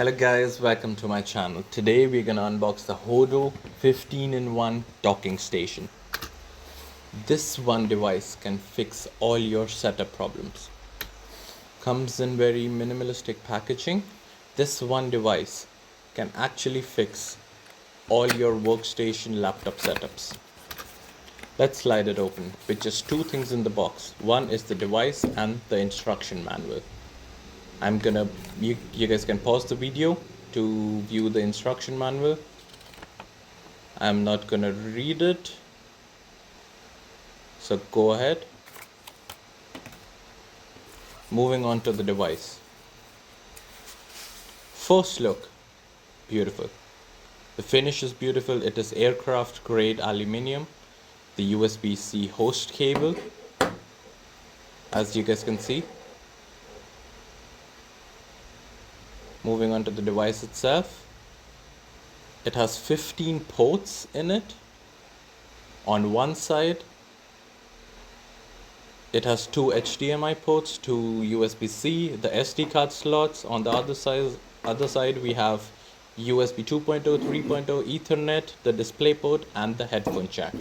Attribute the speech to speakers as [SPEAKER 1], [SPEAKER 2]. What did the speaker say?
[SPEAKER 1] Hello guys, welcome to my channel. Today we're gonna unbox the HODO 15-in-1 docking station. This one device can fix all your setup problems. Comes in very minimalistic packaging. This one device can actually fix all your workstation laptop setups. Let's slide it open with just two things in the box. One is the device and the instruction manual. You guys can pause the video to view the instruction manual. I'm not gonna read it, so go ahead. Moving on to the device. First look, beautiful. The finish is beautiful. It is aircraft grade aluminium. The USB-C host cable, as you guys can see. Moving on to the device itself, it has 15 ports in it. On one side, it has two HDMI ports, two USB-C, the SD card slots. On the other side, we have USB 2.0, 3.0, Ethernet, the DisplayPort, and the headphone jack.